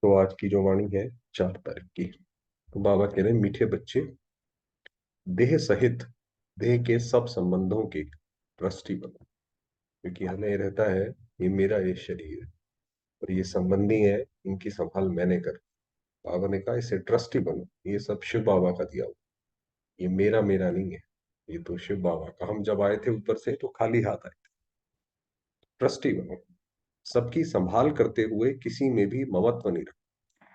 तो आज की जो वाणी है 4 तारीख की। तो बाबा कह रहे हैं, मीठे बच्चे, देह सहित देह के सब संबंधों के ट्रस्टी बनो। क्योंकि हमें रहता है, ये मेरा ये शरीर और ये संबंधी है, इनकी संभाल मैंने कर। बाबा ने कहा इसे ट्रस्टी बनो, ये सब शिव बाबा का दिया हुआ, ये मेरा मेरा नहीं है, ये तो शिव बाबा का। हम जब आए थे ऊपर से तो खाली हाथ आए थे। ट्रस्टी बनो, सबकी संभाल करते हुए किसी में भी ममत्व नहीं रखो।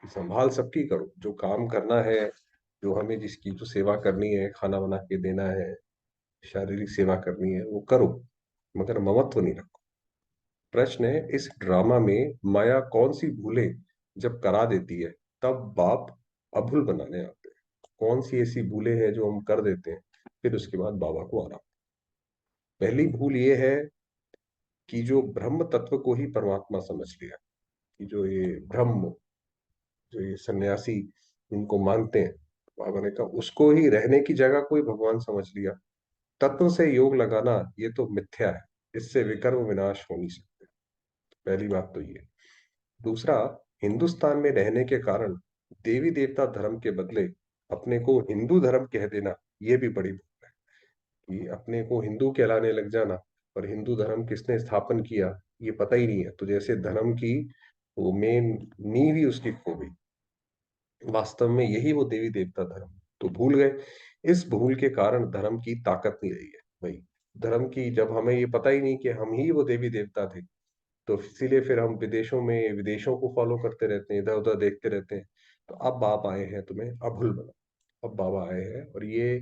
संभाल सबकी करो, जो काम करना है, जो हमें जिसकी जो सेवा करनी है, खाना बना के देना है, शारीरिक सेवा करनी है, वो करो, मगर ममत्व नहीं रखो। प्रश्न है, इस ड्रामा में माया कौन सी भूलें जब करा देती है, तब बाप अभूल बनाने आते हैं। कौन सी ऐसी भूलें हैं जो हम कर देते हैं, फिर उसके बाद बाबा को आराम। पहली भूल ये है कि जो ब्रह्म तत्व को ही परमात्मा समझ लिया, कि जो ये ब्रह्म, जो ये सन्यासी इनको मानते हैं, बाबा ने कहा उसको ही रहने की जगह कोई भगवान समझ लिया। तत्व से योग लगाना ये तो मिथ्या है, इससे विकर्म विनाश हो नहीं सकते। पहली बात तो ये। दूसरा, हिंदुस्तान में रहने के कारण देवी देवता धर्म के बदले अपने को हिंदू धर्म कह देना, ये भी बड़ी भूल है। कि अपने को हिंदू कहलाने लग जाना, और हिंदू धर्म किसने स्थापन किया ये पता ही नहीं है, तो जैसे धर्म की वो मेन नींव ही उसकी खो गई। वास्तव में यही वो देवी देवता धर्म तो भूल गए। इस भूल के कारण धर्म की ताकत नहीं रही है भाई। धर्म की, जब हमें ये पता ही नहीं कि हम ही वो देवी देवता थे, तो इसीलिए फिर हम विदेशों में विदेशों को फॉलो करते रहते हैं, इधर उधर देखते रहते हैं। तो अब बाप आए हैं तुम्हें अभूल बना। अब बाबा आए हैं, और ये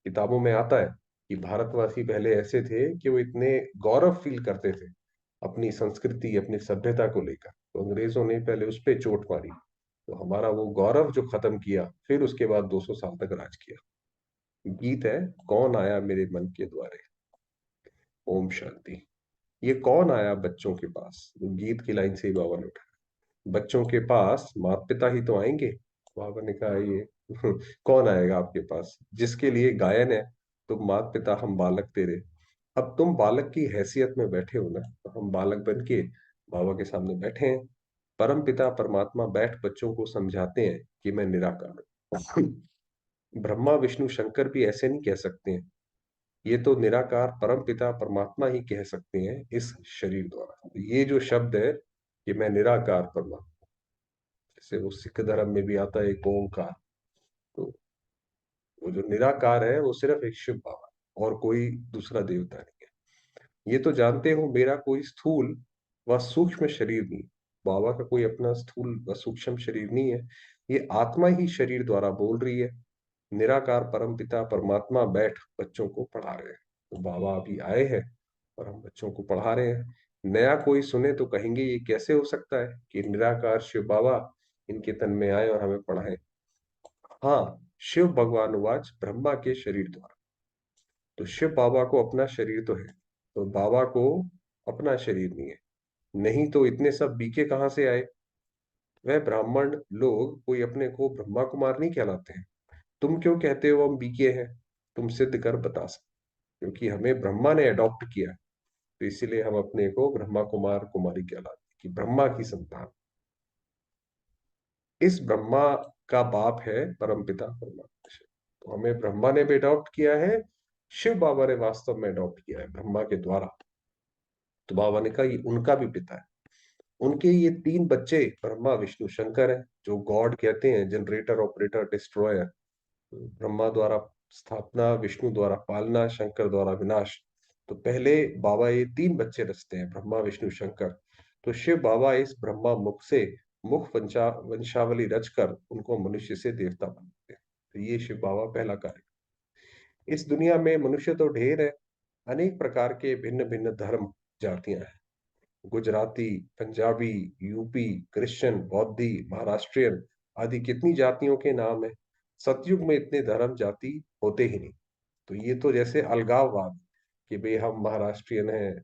किताबों में आता है कि भारतवासी पहले ऐसे थे कि वो इतने गौरव फील करते थे अपनी संस्कृति अपनी सभ्यता को लेकर, तो अंग्रेजों ने पहले उस पर चोट मारी, तो हमारा वो गौरव जो खत्म किया, फिर उसके बाद 200 साल तक राज किया। गीत है, कौन आया मेरे मन के द्वारे, ओम शांति। ये कौन आया बच्चों के पास, वो गीत की लाइन से ही बाबा ने उठाया। बच्चों के पास माता पिता ही तो आएंगे। बाबा ने कहा ये कौन आएगा आपके पास, जिसके लिए गायन है, तुम माता पिता हम बालक तेरे। अब तुम बालक की हैसियत में बैठे हो ना, तो हम बालक बन के बाबा के सामने बैठे हैं। परम पिता परमात्मा बैठ बच्चों को समझाते हैं कि मैं निराकार हूं। ब्रह्मा विष्णु शंकर भी ऐसे नहीं कह सकते हैं, ये तो निराकार परम पिता परमात्मा ही कह सकते हैं इस शरीर द्वारा। ये जो शब्द है कि मैं निराकार परमात्मा, जैसे वो सिख धर्म में भी आता है एक ओंकार, तो वो जो निराकार है वो सिर्फ एक शिव बाबा है, और कोई दूसरा देवता नहीं है। ये तो जानते हो मेरा कोई स्थूल व सूक्ष्म शरीर नहीं। बाबा का कोई अपना स्थूल व सूक्ष्म शरीर नहीं है, ये आत्मा ही शरीर द्वारा बोल रही है। निराकार परमपिता परमात्मा बैठ बच्चों को पढ़ा रहे हैं। तो बाबा अभी आए हैं और हम बच्चों को पढ़ा रहे हैं। नया कोई सुने तो कहेंगे ये कैसे हो सकता है कि निराकार शिव बाबा इनके तन में आए और हमें पढ़ाए। हाँ, शिव भगवान वाच ब्रह्मा के शरीर द्वारा। तो शिव बाबा को अपना शरीर तो है, तो बाबा को अपना शरीर नहीं है। नहीं तो इतने सब बीके कहाँ से आए। वह ब्राह्मण लोग कोई अपने को ब्रह्मा कुमार नहीं कहलाते हैं। तुम क्यों कहते हो हम बीके हैं, तुम सिद्ध कर बता सकते। क्योंकि हमें ब्रह्मा ने अडॉप्ट किया, तो इसीलिए हम अपने को ब्रह्मा कुमार कुमारी कहलाते हैं, कि ब्रह्मा की संतान। इस ब्रह्मा का बाप है परमपिता परमात्मा शिव। तो हमें ब्रह्मा ने भी अडॉप्ट किया है, शिव बाबा ने वास्तव में अडॉप्ट किया है ब्रह्मा के द्वारा। तो बाबा ने कहा ये उनका भी पिता है। उनके ये 3 बच्चे ब्रह्मा विष्णु शंकर है, जो गॉड कहते हैं, जनरेटर ऑपरेटर डिस्ट्रॉयर। ब्रह्मा द्वारा स्थापना, विष्णु द्वारा पालना, शंकर द्वारा विनाश। तो पहले बाबा ये 3 बच्चे रचते हैं, ब्रह्मा विष्णु शंकर। तो शिव बाबा इस ब्रह्मा मुख से मुख वंशावली रचकर उनको मनुष्य से देवता बनाते हैं। तो ये शिव बाबा पहला कार्य। इस दुनिया में मनुष्य तो ढेर है, अनेक प्रकार के भिन्न भिन्न धर्म जातियां हैं। गुजराती, पंजाबी, यूपी, क्रिश्चियन, बौद्धि, महाराष्ट्रियन आदि कितनी जातियों के नाम है। सतयुग में इतने धर्म जाति होते ही नहीं। तो ये तो जैसे अलगाववाद, कि भाई हम महाराष्ट्रियन हैं,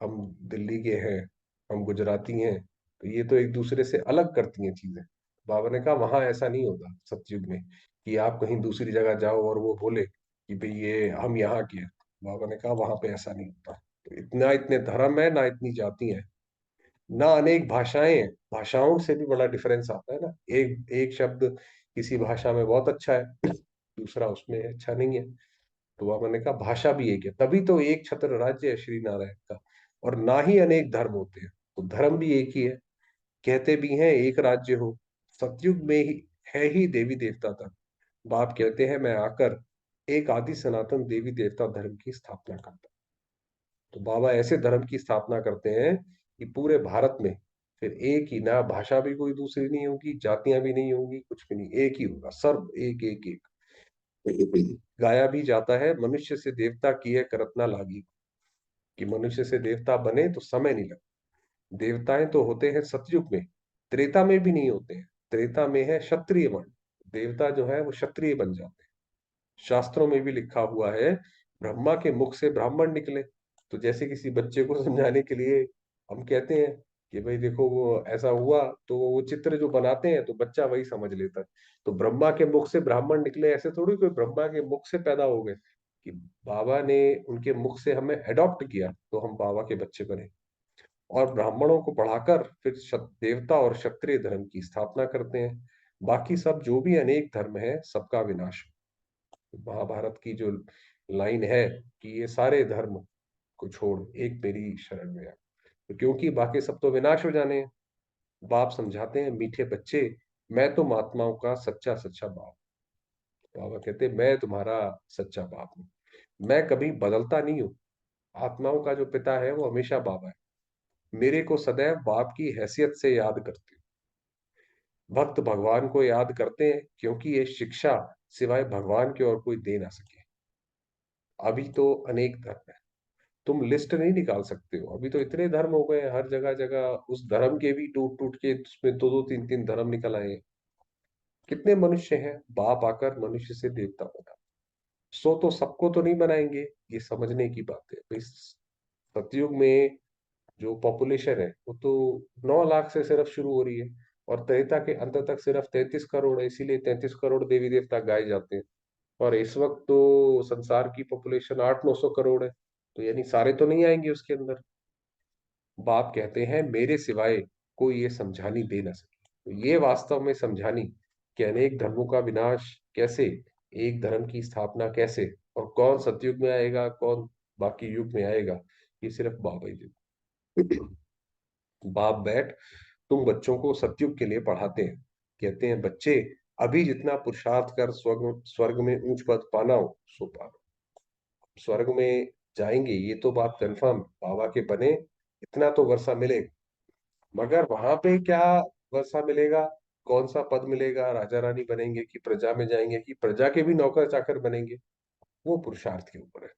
हम दिल्ली के हैं, हम गुजराती हैं, तो ये तो एक दूसरे से अलग करती हैं चीजें। बाबा ने कहा वहां ऐसा नहीं होता सतयुग में, कि आप कहीं दूसरी जगह जाओ और वो बोले कि भाई ये हम यहाँ के हैं। बाबा ने कहा वहां पे ऐसा नहीं होता। तो इतना इतने धर्म है ना, इतनी जाति है। ना अनेक भाषाएं हैं, भाषाओं से भी बड़ा डिफरेंस आता है ना। एक एक शब्द किसी भाषा में बहुत अच्छा है, दूसरा उसमें अच्छा नहीं है। तो वह मैंने कहा भाषा भी एक है, तभी तो एक छत्र राज्य है श्री नारायण का। और ना ही अनेक धर्म होते हैं, तो धर्म भी एक ही है। कहते भी हैं एक राज्य हो, सतयुग में ही है ही देवी देवता धर्म। बाप कहते हैं मैं आकर एक आदि सनातन देवी देवता धर्म की स्थापना करता। तो बाबा ऐसे धर्म की स्थापना करते हैं कि पूरे भारत में फिर एक ही, ना भाषा भी कोई दूसरी नहीं होगी, जातियां भी नहीं होंगी, कुछ भी नहीं, एक ही होगा, सर्व एक एक एक। गाया भी जाता है मनुष्य से देवता की है करत ना लागी, कि मनुष्य से देवता बने तो समय नहीं लगता। देवताएं तो होते हैं सतयुग में, त्रेता में भी नहीं होते हैं। त्रेता में है क्षत्रिय वर्ण, देवता जो है वो क्षत्रिय बन जाते हैं। शास्त्रों में भी लिखा हुआ है ब्रह्मा के मुख से ब्राह्मण निकले। तो जैसे किसी बच्चे को समझाने के लिए हम कहते हैं कि भाई देखो वो ऐसा हुआ, तो वो चित्र जो बनाते हैं तो बच्चा वही समझ लेता है। तो ब्रह्मा के मुख से ब्राह्मण निकले, ऐसे थोड़ी कोई ब्रह्मा के मुख से पैदा हो गए, कि बाबा ने उनके मुख से हमें अडॉप्ट किया तो हम बाबा के बच्चे बने। और ब्राह्मणों को पढ़ाकर फिर देवता और क्षत्रिय धर्म की स्थापना करते हैं। बाकी सब जो भी अनेक धर्म है सबका विनाश। महाभारत की जो लाइन है कि ये सारे धर्म को छोड़ एक मेरी शरण में आ, तो क्योंकि बाकी सब तो विनाश हो जाने हैं। बाप समझाते हैं मीठे बच्चे, मैं तो महात्माओं का सच्चा सच्चा बाप। बाबा कहते हैं मैं तुम्हारा सच्चा बाप हूँ, मैं कभी बदलता नहीं हूँ। आत्माओं का जो पिता है वो हमेशा बाबा है। मेरे को सदैव बाप की हैसियत से याद करते हैं। भक्त भगवान को याद करते हैं क्योंकि ये शिक्षा सिवाय भगवान के और कोई दे ना सके। अभी तो अनेक धर्म है, तुम लिस्ट नहीं निकाल सकते हो, अभी तो इतने धर्म हो गए हैं, हर जगह जगह उस धर्म के भी टूट टूट के उसमें दो दो तीन तीन धर्म निकल आए हैं। कितने मनुष्य हैं, बाप आकर मनुष्य से देवता बना। सो तो सबको तो नहीं बनाएंगे, ये समझने की बात है भाई। सतयुग में जो पॉपुलेशन है वो तो 9 लाख से सिर्फ शुरू हो रही है, और त्रेता के अंत तक सिर्फ 33 करोड़ है, इसीलिए 33 करोड़ देवी देवता गाए जाते हैं। और इस वक्त तो संसार की पॉपुलेशन 800-900 करोड़ है, तो यानी सारे तो नहीं आएंगे उसके अंदर। बाप कहते हैं मेरे सिवाय कोई ये समझानी दे ना सके। तो ये वास्तव में समझानी कि अनेक धर्मों का विनाश कैसे, एक धर्म की स्थापना कैसे, और कौन सतयुग में आएगा कौन बाकी युग में आएगा, ये सिर्फ बाबा ही दे। बाप बैठ तुम बच्चों को सतयुग के लिए पढ़ाते हैं। कहते हैं बच्चे, अभी जितना पुरुषार्थ कर स्वर्ग स्वर्ग में ऊंच पद पाना हो सो पाना। स्वर्ग में जाएंगे ये तो बात कंफर्म, बाबा के बने इतना तो वर्षा मिलेगा। मगर वहां पे क्या वर्षा मिलेगा, कौन सा पद मिलेगा, राजा रानी बनेंगे कि प्रजा में जाएंगे कि प्रजा के भी नौकर चाकर बनेंगे, वो पुरुषार्थ के ऊपर है।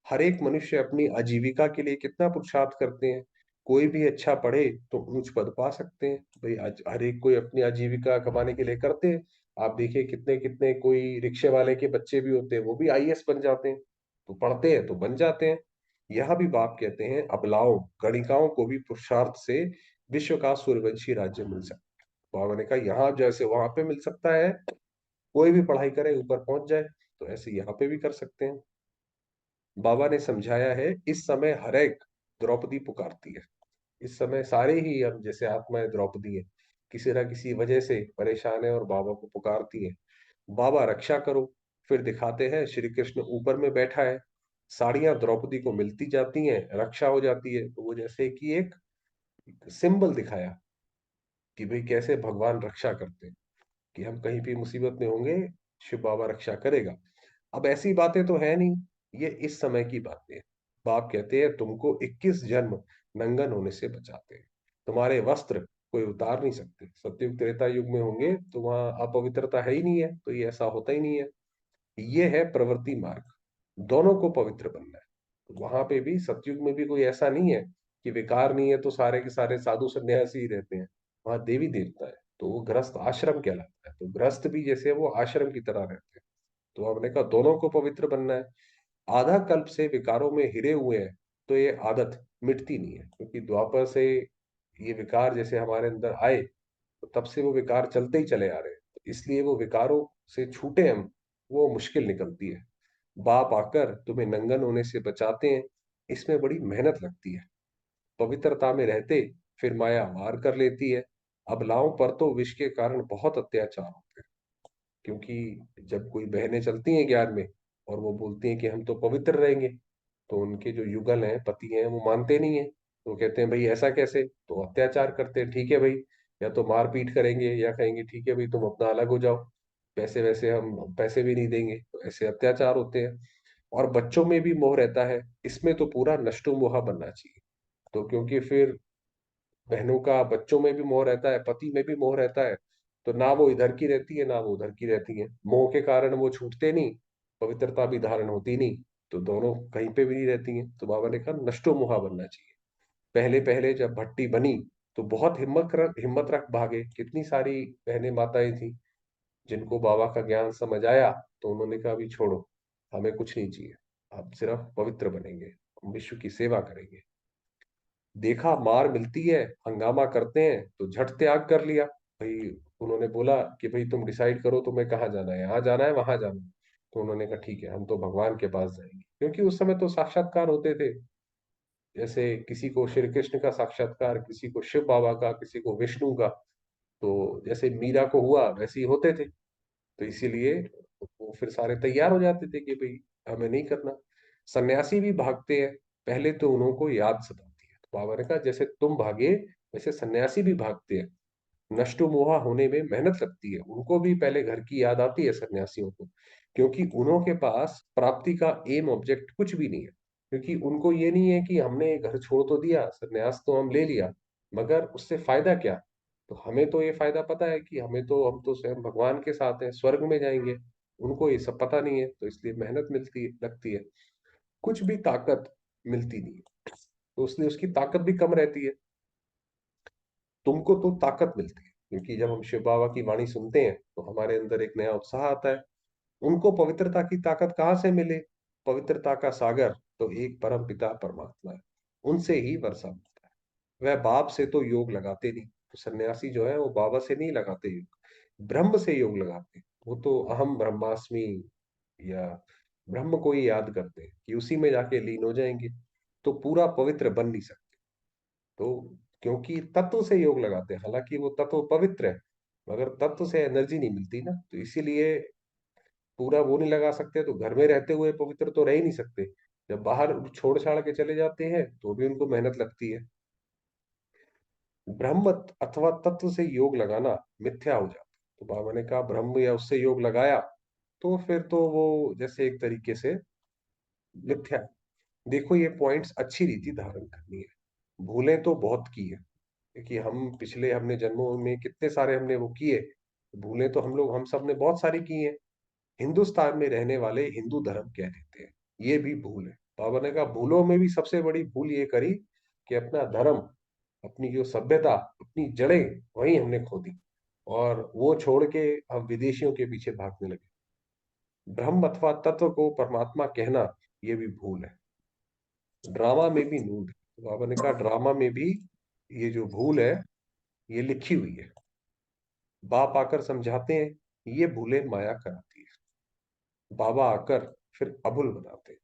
हर एक मनुष्य अपनी आजीविका के लिए कितना पुरुषार्थ करते हैं। कोई भी अच्छा पढ़े तो ऊंच पद पा सकते हैं भाई, आज हर एक कोई अपनी आजीविका कमाने के लिए करते हैं। आप देखिए कितने कितने कोई रिक्शे वाले के बच्चे भी होते हैं, वो भी आईएएस बन जाते हैं, तो पढ़ते हैं तो बन जाते हैं। यह भी बाप कहते हैं अबलाओं गणिकाओं को भी पुरुषार्थ से विश्व का सूर्यवंशी राज्य मिल सकता है। बाबा ने कहा यहाँ जैसे वहां पे मिल सकता है, कोई भी पढ़ाई करे ऊपर पहुंच जाए, तो ऐसे यहाँ पे भी कर सकते हैं। बाबा ने समझाया है इस समय हर एक द्रौपदी पुकारती है। इस समय सारे ही हम जैसे आत्माएं द्रौपदी है, किसी ना किसी वजह से परेशान है और बाबा को पुकारती है, बाबा रक्षा करो। फिर दिखाते हैं श्री कृष्ण ऊपर में बैठा है, साड़ियां द्रौपदी को मिलती जाती हैं, रक्षा हो जाती है। तो वो जैसे कि एक सिंबल दिखाया कि भाई कैसे भगवान रक्षा करते हैं, कि हम कहीं भी मुसीबत में होंगे शिव बाबा रक्षा करेगा। अब ऐसी बातें तो है नहीं, ये इस समय की बातें हैं। बाप कहते हैं तुमको 21 जन्म नंगन होने से बचाते हैं, तुम्हारे वस्त्र कोई उतार नहीं सकते। सतयुग त्रेता युग में होंगे तो वहां अपवित्रता है ही नहीं है, तो ये ऐसा होता ही नहीं है। ये है प्रवृत्ति मार्ग, दोनों को पवित्र बनना है। वहां पे भी सतयुग में भी कोई ऐसा नहीं है कि विकार नहीं है तो सारे के सारे साधु सन्यासी ही रहते हैं। वहां देवी देवता है तो वो गृहस्थ आश्रम कहलाता है, तो गृहस्थ भी जैसे वो आश्रम की तरह रहते हैं। तो हमने कहा दोनों को पवित्र बनना है। आधा कल्प से विकारों में हिरे हुए हैं, तो ये आदत मिटती नहीं है, क्योंकि द्वापर से ये विकार जैसे हमारे अंदर आए तो तब से वो विकार चलते ही चले आ रहे हैं, तो इसलिए वो विकारों से छूटे हम, वो मुश्किल निकलती है। बाप आकर तुम्हें नंगन होने से बचाते हैं, इसमें बड़ी मेहनत लगती है। पवित्रता में रहते फिर माया वार कर लेती है। अबलाओं पर तो विष के कारण बहुत अत्याचार होते हैं। क्योंकि जब कोई बहनें चलती हैं ज्ञान में और वो बोलती हैं कि हम तो पवित्र रहेंगे, तो उनके जो युगल हैं, पति हैं, वो मानते नहीं है। तो कहते हैं भाई ऐसा कैसे, तो अत्याचार करते हैं। ठीक है भाई, या तो मारपीट करेंगे या कहेंगे ठीक है भाई तुम अपना अलग हो जाओ, पैसे वैसे हम पैसे भी नहीं देंगे। तो ऐसे अत्याचार होते हैं। और बच्चों में भी मोह रहता है, इसमें तो पूरा नष्टो मोहा बनना चाहिए। तो क्योंकि फिर बहनों का बच्चों में भी मोह रहता है, पति में भी मोह रहता है, तो ना वो इधर की रहती है ना वो उधर की रहती है। मोह के कारण वो छूटते नहीं, पवित्रता भी धारण होती नहीं, तो दोनों कहीं पे भी नहीं रहती हैं। तो बाबा ने कहा नष्टो मोहा बनना चाहिए। पहले पहले जब भट्टी बनी तो बहुत हिम्मत रख भागे। कितनी सारी बहनें माताएं थी जिनको बाबा का ज्ञान समझ आया, तो उन्होंने कहा अभी छोड़ो, हमें कुछ नहीं चाहिए, आप सिर्फ पवित्र बनेंगे, हम विश्व की सेवा करेंगे। देखा मार मिलती है, हंगामा करते हैं, तो झट त्याग कर लिया भाई। उन्होंने बोला कि भाई तुम डिसाइड करो तुम्हें कहाँ जाना है, यहाँ जाना है वहां जाना है। तो उन्होंने कहा ठीक है हम तो भगवान के पास जाएंगे, क्योंकि उस समय तो साक्षात्कार होते थे। जैसे किसी को श्री कृष्ण का साक्षात्कार, किसी को शिव बाबा का, किसी को विष्णु का। तो जैसे मीरा को हुआ वैसे ही होते थे। तो इसीलिए वो फिर सारे तैयार हो जाते थे कि भाई हमें नहीं करना। सन्यासी भी भागते हैं, पहले तो उन्हों को याद सताती है। तो बाबा ने कहा जैसे तुम भागे वैसे सन्यासी भी भागते हैं। नष्टो मोहा होने में मेहनत लगती है, उनको भी पहले घर की याद आती है सन्यासियों को। क्योंकि उन्हों के पास प्राप्ति का एम ऑब्जेक्ट कुछ भी नहीं है। क्योंकि उनको ये नहीं है कि हमने घर छोड़ तो दिया, सन्यास तो हम ले लिया, मगर उससे फायदा क्या। तो हमें तो ये फायदा पता है कि हम तो स्वयं भगवान के साथ हैं, स्वर्ग में जाएंगे। उनको ये सब पता नहीं है, तो इसलिए मेहनत मिलती लगती है, कुछ भी ताकत मिलती नहीं है। तो इसलिए उसकी ताकत भी कम रहती है। तुमको तो ताकत मिलती है, क्योंकि जब हम शिव बाबा की वाणी सुनते हैं तो हमारे अंदर एक नया उत्साह आता है। उनको पवित्रता की ताकत कहाँ से मिले। पवित्रता का सागर तो एक परम पिता परमात्मा है, उनसे ही वर्षा मिलता है। वह बाप से तो योग लगाते नहीं। तो सन्यासी जो है वो बाबा से नहीं लगाते योग, ब्रह्म से योग लगाते हैं। वो तो अहम ब्रह्मास्मि या ब्रह्म को ही याद करते हैं कि उसी में जाके लीन हो जाएंगे। तो पूरा पवित्र बन नहीं सकते। तो क्योंकि तत्व से योग लगाते हैं, हालांकि वो तत्व पवित्र है, मगर तत्व से एनर्जी नहीं मिलती ना, तो इसीलिए पूरा वो नहीं लगा सकते। तो घर में रहते हुए पवित्र तो रह ही नहीं सकते। जब बाहर छोड़ छाड़ के चले जाते हैं तो भी उनको मेहनत लगती है। ब्रह्म अथवा तत्व से योग लगाना मिथ्या हो जाता है। तो बाबा ने कहा ब्रह्म या उससे योग लगाया तो फिर तो वो जैसे एक तरीके से मिथ्या। देखो ये पॉइंट्स अच्छी रीति धारण करनी है। भूलें तो बहुत की है, क्योंकि हम पिछले हमने जन्मों में कितने सारे हमने वो किए। भूलें तो हम सब ने बहुत सारी की हैं। हिंदुस्तान में रहने वाले हिंदू धर्म कह देते हैं, ये भी भूल है। बाबा ने कहा भूलों में भी सबसे बड़ी भूल ये करी कि अपना धर्म, अपनी जो सभ्यता, अपनी जड़ें वही हमने खो दी, और वो छोड़ के हम विदेशियों के पीछे भागने लगे। ब्रह्म अथवा तत्व को परमात्मा कहना ये भी भूल है। ड्रामा में भी नूड है। तो बाबा ने कहा ड्रामा में भी ये जो भूल है ये लिखी हुई है। बाप आकर समझाते हैं ये भूले माया कराती है। बाबा आकर फिर अभुल बनाते हैं।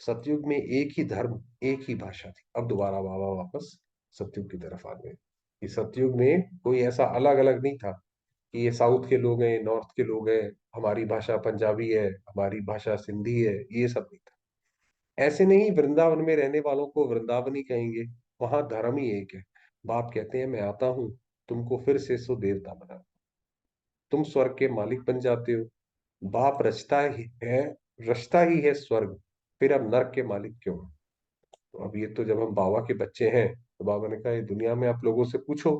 सतयुग में एक ही धर्म, एक ही भाषा थी। अब दोबारा बाबा वापस सतयुग की तरफ आ गए कि सतयुग में कोई ऐसा अलग अलग नहीं था कि ये साउथ के लोग हैं, नॉर्थ के लोग हैं, हमारी भाषा पंजाबी है, हमारी भाषा सिंधी है, ये सब नहीं था। ऐसे नहीं वृंदावन में रहने वालों को वृंदावनी कहेंगे, वहां धर्म ही एक है। बाप कहते हैं मैं आता हूं तुमको फिर से सो देवता बना, तुम स्वर्ग के मालिक बन जाते हो। बाप रचता ही है स्वर्ग, फिर अब नर्क के मालिक क्यों। तो अब ये तो जब हम बाबा के बच्चे हैं, तो बाबा ने कहा ये दुनिया में आप लोगों से पूछो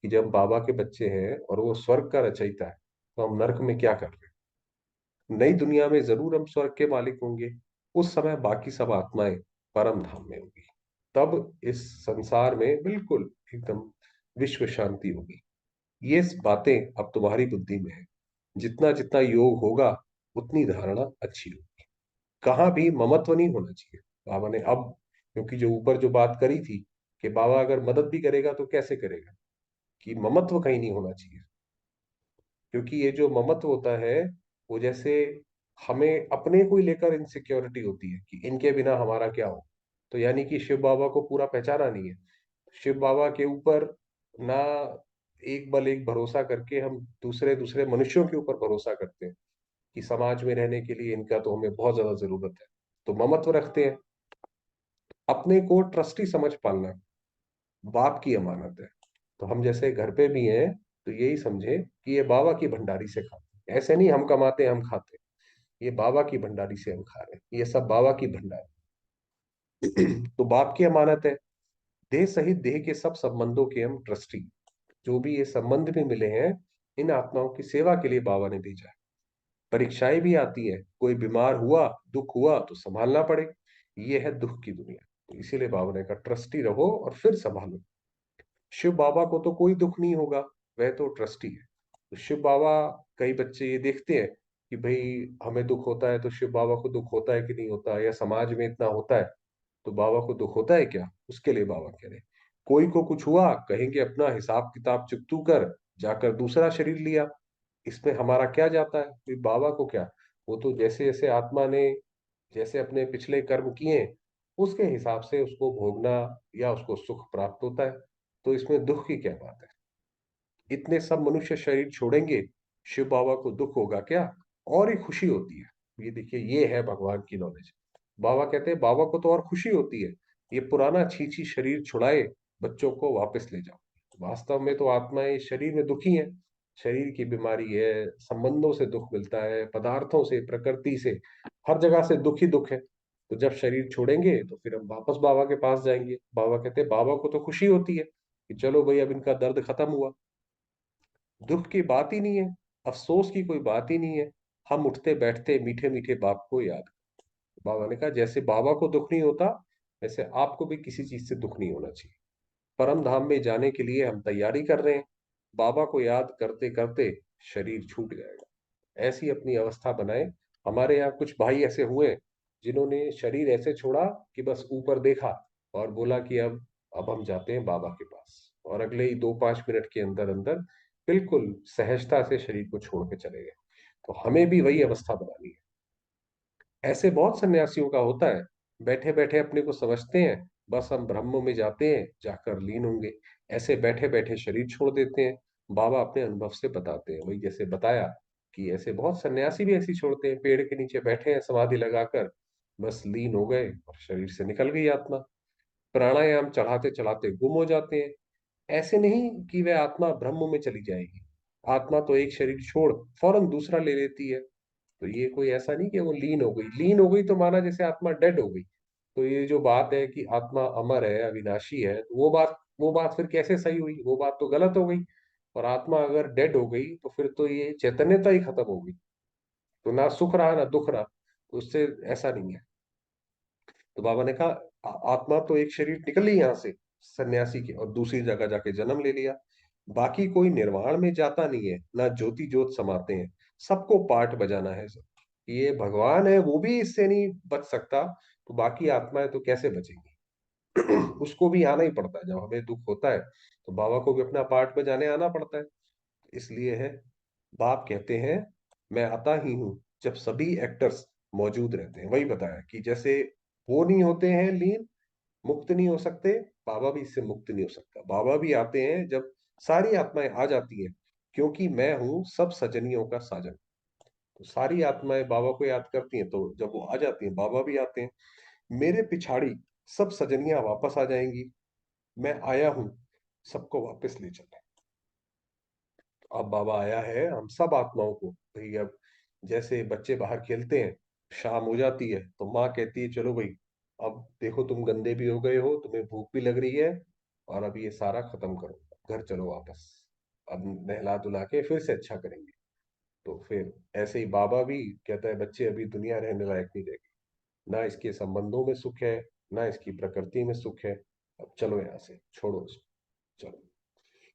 कि जब बाबा के बच्चे हैं और वो स्वर्ग का रचयिता है, तो हम नर्क में क्या कर रहे हैं। नई दुनिया में जरूर हम स्वर्ग के मालिक होंगे। उस समय बाकी सब आत्माएं परम धाम में होंगी। तब इस संसार में बिल्कुल एकदम विश्व शांति होगी। ये बातें अब तुम्हारी बुद्धि में है। जितना जितना योग होगा उतनी धारणा अच्छी होगी। कहाँ भी ममत्व नहीं होना चाहिए। बाबा ने अब, क्योंकि जो ऊपर जो बात करी थी कि बाबा अगर मदद भी करेगा तो कैसे करेगा, कि ममत्व कहीं नहीं होना चाहिए। क्योंकि ये जो ममत्व होता है वो जैसे हमें अपने को ही लेकर इनसिक्योरिटी होती है कि इनके बिना हमारा क्या हो। तो यानी कि शिव बाबा को पूरा पहचाना नहीं है। शिव बाबा के ऊपर ना एक बल एक भरोसा करके हम दूसरे दूसरे मनुष्यों के ऊपर भरोसा करते हैं कि समाज में रहने के लिए इनका तो हमें बहुत ज्यादा जरूरत है, तो ममत्व रखते हैं। अपने को ट्रस्टी समझ पालना बाप की अमानत है। तो हम जैसे घर पे भी हैं, तो यही समझे कि ये बाबा की भंडारी से खाते हैं। ऐसे नहीं हम कमाते हैं हम खाते हैं, ये बाबा की भंडारी से हम खा रहे हैं, ये सब बाबा की भंडारी। तो बाप की अमानत है। देह सहित देह के सब संबंधों के हम ट्रस्टी। जो भी ये संबंध भी मिले हैं, इन आत्माओं की सेवा के लिए बाबा ने भेजा है। परीक्षाएं भी आती हैं, कोई बीमार हुआ, दुख हुआ तो संभालना पड़े। ये है दुख की दुनिया। तो इसीलिए बाबा ने कहा ट्रस्टी रहो और फिर संभालो। शिव बाबा को तो कोई दुख नहीं होगा, वह तो ट्रस्टी है। तो शिव बाबा, कई बच्चे ये देखते हैं कि भाई हमें दुख होता है तो शिव बाबा को दुख होता है कि नहीं होता, या समाज में इतना होता है तो बाबा को दुख होता है क्या। उसके लिए बाबा कह रहे हैं, कोई को कुछ हुआ कहेंगे अपना हिसाब किताब चुकतू कर जाकर दूसरा शरीर लिया, इसमें हमारा क्या जाता है, फिर बाबा को क्या। वो तो जैसे जैसे आत्मा ने जैसे अपने पिछले कर्म किए, उसके हिसाब से उसको भोगना या उसको सुख प्राप्त होता है। तो इसमें दुख की क्या बात है। इतने सब मनुष्य शरीर छोड़ेंगे, शिव बाबा को दुख होगा क्या, और ही खुशी होती है। ये देखिए, ये है भगवान की नॉलेज। बाबा कहते हैं बाबा को तो और खुशी होती है, ये पुराना छीछी शरीर छुड़ाए, बच्चों को वापस ले जाओ। वास्तव में तो आत्माएं शरीर में दुखी है, शरीर की बीमारी है, संबंधों से दुख मिलता है, पदार्थों से, प्रकृति से, हर जगह से दुख ही दुख है। तो जब शरीर छोड़ेंगे तो फिर हम वापस बाबा के पास जाएंगे। बाबा कहते हैं बाबा को तो खुशी होती है कि चलो भाई अब इनका दर्द खत्म हुआ, दुख की बात ही नहीं है, अफसोस की कोई बात ही नहीं है। हम उठते बैठते मीठे मीठे बाप को याद। बाबा ने कहा जैसे बाबा को दुख नहीं होता, वैसे आपको भी किसी चीज से दुख नहीं होना चाहिए। परम धाम में जाने के लिए हम तैयारी कर रहे हैं, बाबा को याद करते करते शरीर छूट जाएगा। ऐसी अपनी अवस्था बनाए। हमारे यहाँ कुछ भाई ऐसे हुए जिन्होंने शरीर ऐसे छोड़ा कि बस ऊपर देखा और बोला कि अब हम जाते हैं बाबा के पास, और अगले ही 2-5 मिनट के अंदर अंदर बिल्कुल सहजता से शरीर को छोड़ के चले गए। तो हमें भी वही अवस्था बनानी है। ऐसे बहुत सन्यासियों का होता है, बैठे बैठे अपने को समझते हैं बस हम ब्रह्म में जाते हैं, जाकर लीन होंगे। ऐसे बैठे बैठे शरीर छोड़ देते हैं। बाबा अपने अनुभव से बताते हैं, वही जैसे बताया कि ऐसे बहुत सन्यासी भी ऐसी छोड़ते हैं, पेड़ के नीचे बैठे हैं समाधि लगाकर, बस लीन हो गए और शरीर से निकल गई आत्मा। प्राणायाम चढ़ाते चढ़ाते गुम हो जाते हैं। ऐसे नहीं कि वह आत्मा ब्रह्म में चली जाएगी, आत्मा तो एक शरीर छोड़ फौरन दूसरा ले लेती है। तो ये कोई ऐसा नहीं कि वो लीन हो गई, लीन हो गई तो माना जैसे आत्मा डेड हो गई। तो ये जो बात है कि आत्मा अमर है, अविनाशी है, तो वो बात फिर कैसे सही हुई, वो बात तो गलत हो गई। और आत्मा अगर डेड हो गई तो फिर तो ये चैतन्यता ही खत्म हो गई, तो ना सुख रहा ना दुख रहा। तो उससे ऐसा नहीं है। तो बाबा ने कहा आत्मा तो एक शरीर निकली यहाँ से सन्यासी के और दूसरी जगह जाके जन्म ले लिया, बाकी कोई निर्वाण में जाता नहीं है, ना ज्योति ज्योत समाते हैं। सबको पाठ बजाना है सब। ये भगवान है वो भी इससे नहीं बच सकता, तो बाकी आत्माएं तो कैसे बचेंगी। उसको भी आना ही पड़ता है, जब हमें दुख होता है तो बाबा को भी अपना पाठ बजाने आना पड़ता है। इसलिए है, बाप कहते हैं मैं आता ही हूं जब सभी एक्टर्स मौजूद रहते हैं। वही बताया कि जैसे वो नहीं होते हैं लीन, मुक्त नहीं हो सकते, बाबा भी इससे मुक्त नहीं हो सकता। बाबा भी आते हैं जब सारी आत्माएं आ जाती हैं, क्योंकि मैं हूं सब सजनियों का साजन। तो सारी आत्माएं बाबा को याद करती हैं, तो जब वो आ जाती हैं बाबा भी आते हैं। मेरे पिछाड़ी सब सजनियां वापस आ जाएंगी, मैं आया हूं सबको वापस ले चलने। अब बाबा आया है हम सब आत्माओं को भाई। अब जैसे बच्चे बाहर खेलते हैं, शाम हो जाती है तो माँ कहती है चलो भाई, अब देखो तुम गंदे भी हो गए हो, तुम्हें भूख भी लग रही है, और अब ये सारा खत्म करो, घर चलो वापस, अब नहला धुला के फिर से अच्छा करेंगे। तो फिर ऐसे ही बाबा भी कहता है बच्चे अभी दुनिया रहने लायक नहीं रहेगी, ना इसके संबंधों में सुख है, ना इसकी प्रकृति में सुख है, अब चलो यहाँ से छोड़ो इसको, चलो।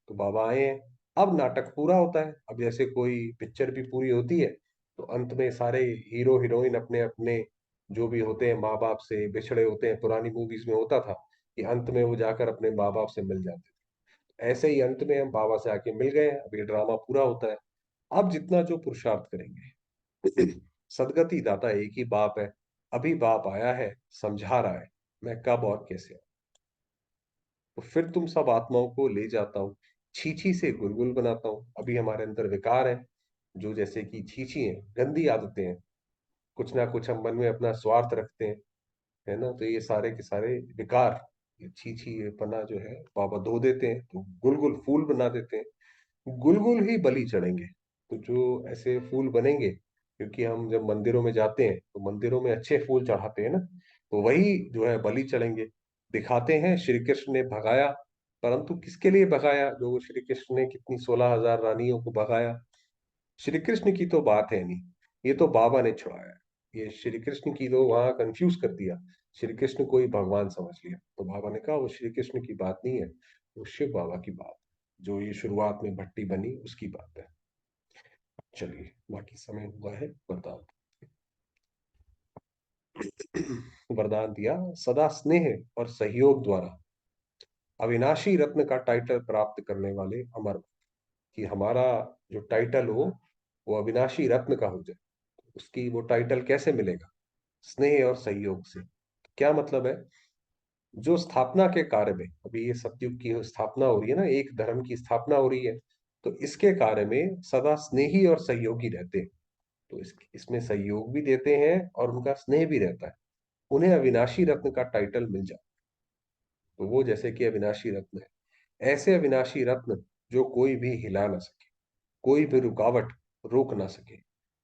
तो बाबा आए हैं। अब नाटक पूरा होता है। अब जैसे कोई पिक्चर भी पूरी होती है तो अंत में सारे हीरो हीरोइन अपने अपने जो भी होते हैं माँ बाप से बिछड़े होते हैं। पुरानी मूवीज में होता था कि अंत में वो जाकर अपने माँ बाप से मिल जाते थे, ऐसे ही अंत में हम बाबा से आके मिल गए हैं। अब ये ड्रामा पूरा होता है। अब जितना जो पुरुषार्थ करेंगे, सदगति दाता एक ही बाप है। अभी बाप आया है, समझा रहा है, मैं कब और कैसे आऊं। तो फिर तुम सब आत्माओं को ले जाता हूँ, छीछी से गुलगुल बनाता हूँ। अभी हमारे अंदर विकार है, जो जैसे कि छीछी है, गंदी आदतें हैं, कुछ ना कुछ हम मन में अपना स्वार्थ रखते हैं, है ना। तो ये सारे के सारे विकार, ये छीछी ये पना जो है, बाबा धो देते हैं, तो गुलगुल फूल बना देते हैं। गुलगुल ही बलि चढ़ेंगे। तो जो ऐसे फूल बनेंगे, क्योंकि हम जब मंदिरों में जाते हैं तो मंदिरों में अच्छे फूल चढ़ाते हैं ना, तो वही जो है बलि चढ़ेंगे। दिखाते हैं श्री कृष्ण ने भगाया, परंतु किसके लिए भगाया? जो श्री कृष्ण ने कितनी 16,000 रानियों को भगाया, श्री कृष्ण की तो बात है नहीं, ये तो बाबा ने छुड़ाया। ये श्री कृष्ण की तो वहां कंफ्यूज कर दिया, श्री कृष्ण को ही भगवान समझ लिया। तो बाबा ने कहा वो श्री कृष्ण की बात नहीं है, वो शिव बाबा की बात, जो ये शुरुआत में भट्टी बनी उसकी बात है। चलिए, बाकी समय हुआ है वरदान। वरदान दिया, सदा स्नेह और सहयोग द्वारा अविनाशी रत्न का टाइटल प्राप्त करने वाले अमर, कि हमारा जो टाइटल हो वो अविनाशी रत्न का हो जाए। उसकी वो टाइटल कैसे मिलेगा? स्नेह और सहयोग से। क्या मतलब है? जो स्थापना के कार्य में, अभी ये सतयुग की स्थापना हो रही है ना, एक धर्म की स्थापना हो रही है, तो इसके कार्य में सदा स्नेही और सहयोगी रहते हैं। तो इसमें सहयोग भी देते हैं और उनका स्नेह भी रहता है। उन्हें अविनाशी रत्न का टाइटल मिल जाए, तो वो जैसे कि अविनाशी रत्न है। ऐसे अविनाशी रत्न जो कोई भी हिला ना सके, कोई भी रुकावट रोक ना सके,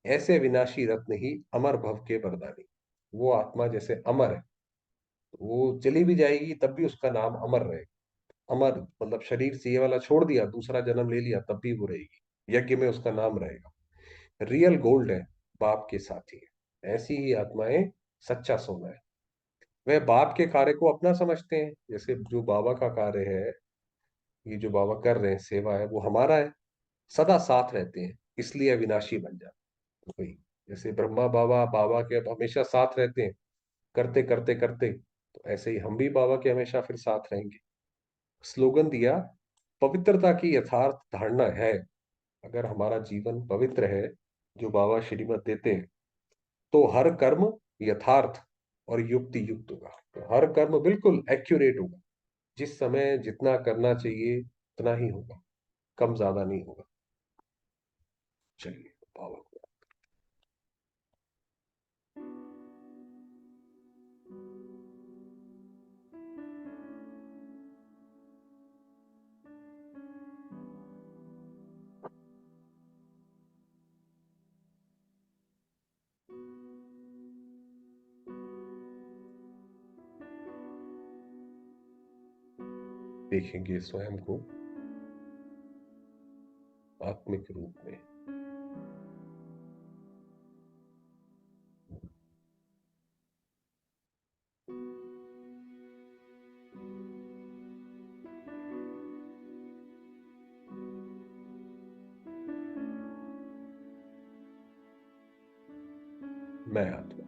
ऐसे अविनाशी रत्न ही अमर भव के वरदानी। वो आत्मा जैसे अमर है, वो चली भी जाएगी तब भी उसका नाम अमर रहेगा। अमर मतलब शरीर से ये वाला छोड़ दिया, दूसरा जन्म ले लिया, तब भी वो रहेगी, यज्ञ में उसका नाम रहेगा। रियल गोल्ड है, बाप के साथी है। ऐसी ही आत्माएं सच्चा सोना है। वह बाप के कार्य को अपना समझते हैं, जैसे जो बाबा का कार्य है, ये जो बाबा कर रहे हैं सेवा है, वो हमारा है। सदा साथ रहते हैं, इसलिए अविनाशी बन जाते हैं। वही, जैसे ब्रह्मा बाबा बाबा के अब हमेशा साथ रहते हैं, करते करते करते, तो ऐसे ही हम भी बाबा के हमेशा फिर साथ रहेंगे। स्लोगन दिया, पवित्रता की यथार्थ धारणा है। अगर हमारा जीवन पवित्र है, जो बाबा श्रीमत देते हैं, तो हर कर्म यथार्थ और युक्ति युक्त होगा। तो हर कर्म बिल्कुल एक्यूरेट होगा, जिस समय जितना करना चाहिए उतना ही होगा, कम ज्यादा नहीं होगा। चलिए, बाबा को देखेंगे स्वयं को आत्मिक रूप में। मैं आत्मा,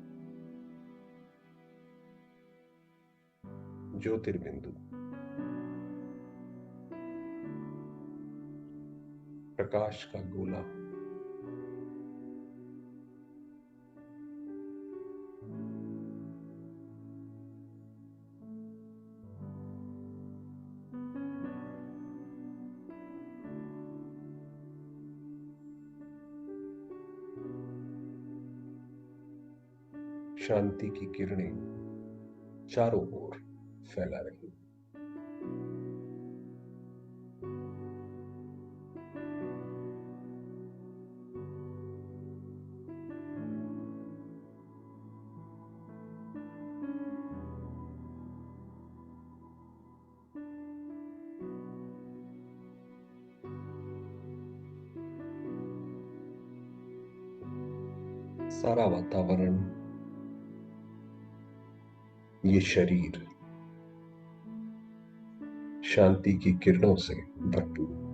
ज्योतिर्बिंदु, प्रकाश का गोला, शांति की किरणें चारों ओर फैला रही। सारा वातावरण, ये शरीर शांति की किरणों से भरपूर। है।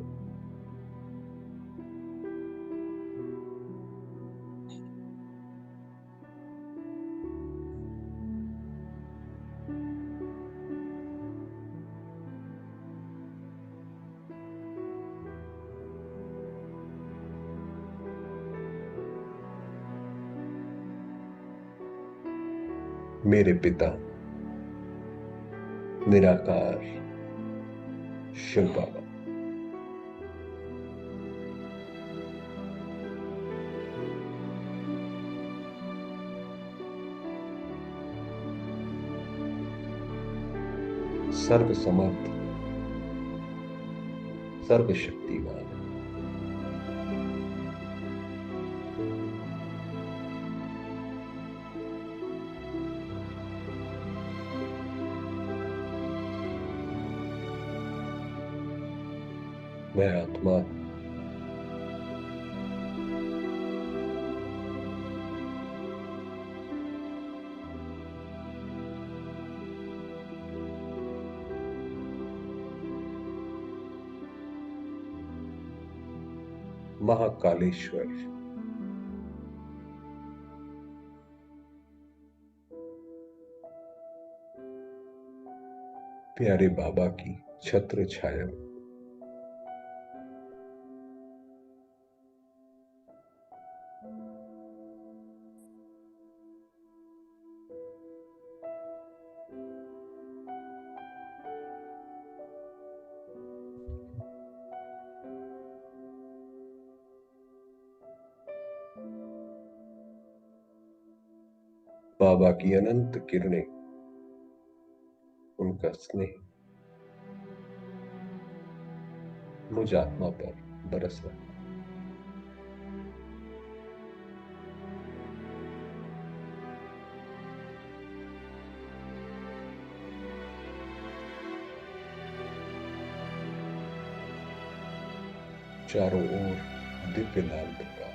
मेरे पिता, निराकार शिव बाबा। सर्वसमर्थ, सर्वशक्तिमान, मैं आत्मा महाकालेश्वर, प्यारे बाबा की छत्र छाया में, बाबा की अनंत किरणें, उनका स्नेह मुझ आत्मा पर बरस रहा। चारों ओर दिव्य लाल प्रकाश,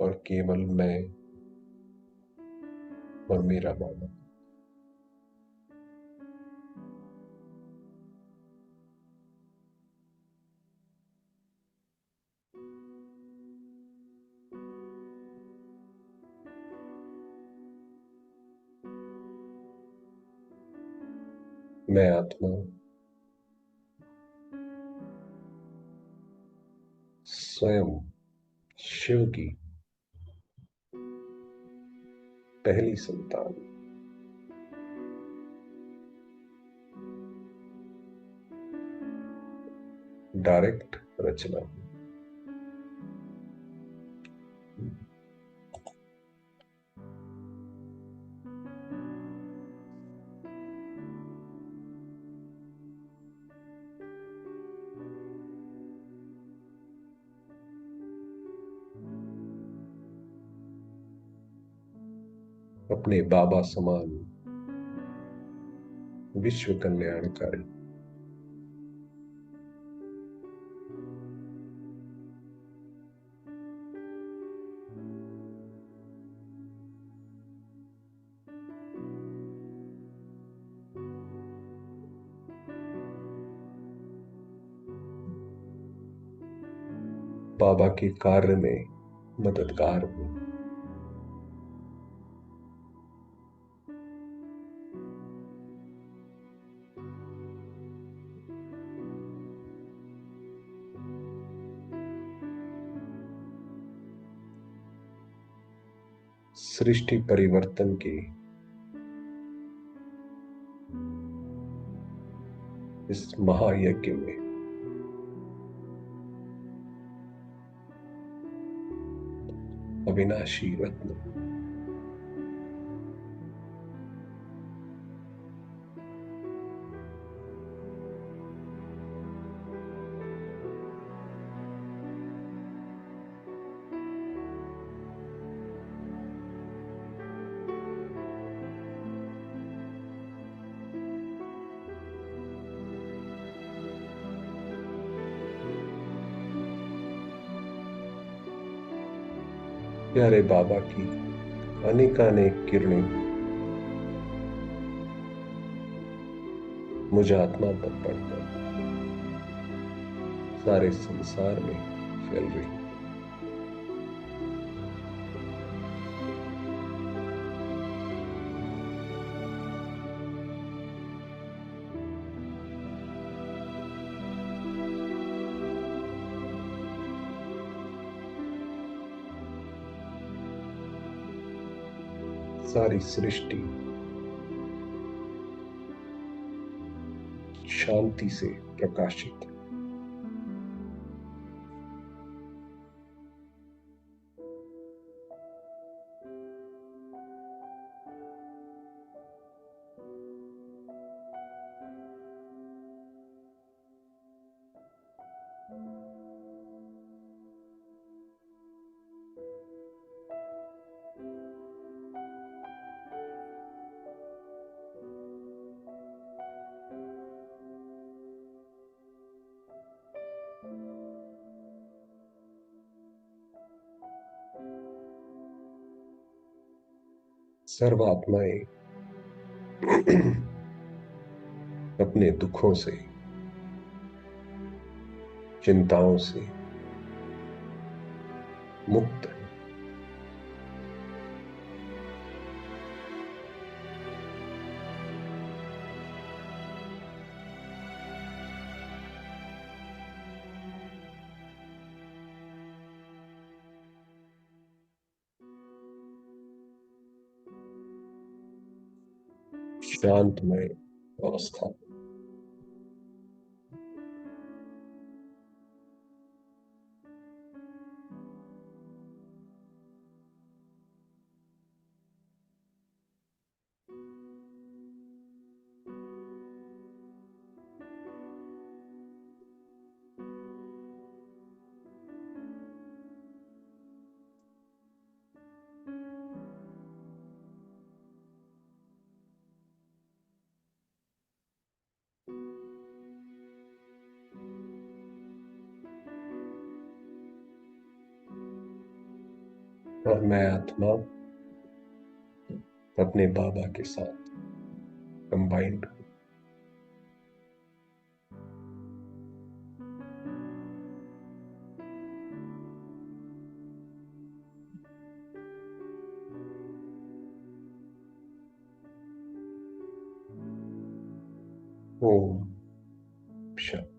और केवल मैं और मेरा बाबा। मैं आत्मा स्वयं शिव की पहली संतान, डायरेक्ट रचना। अपने बाबा समान विश्व कल्याणकारी, बाबा के कार्य में मददगार हूं। सृष्टि परिवर्तन के इस महायज्ञ में अविनाशी रत्न, प्यारे बाबा की अनेकानेक किरणें मुझ आत्मा पर पड़कर सारे संसार में फैल रही। सारी सृष्टि शांति से प्रकाशित। सर्वात्माएं अपने दुखों से, चिंताओं से मुक्त है। शांतमय अवस्था। और मैं आत्मा अपने बाबा के साथ कंबाइंड हूँ। ओम शांति।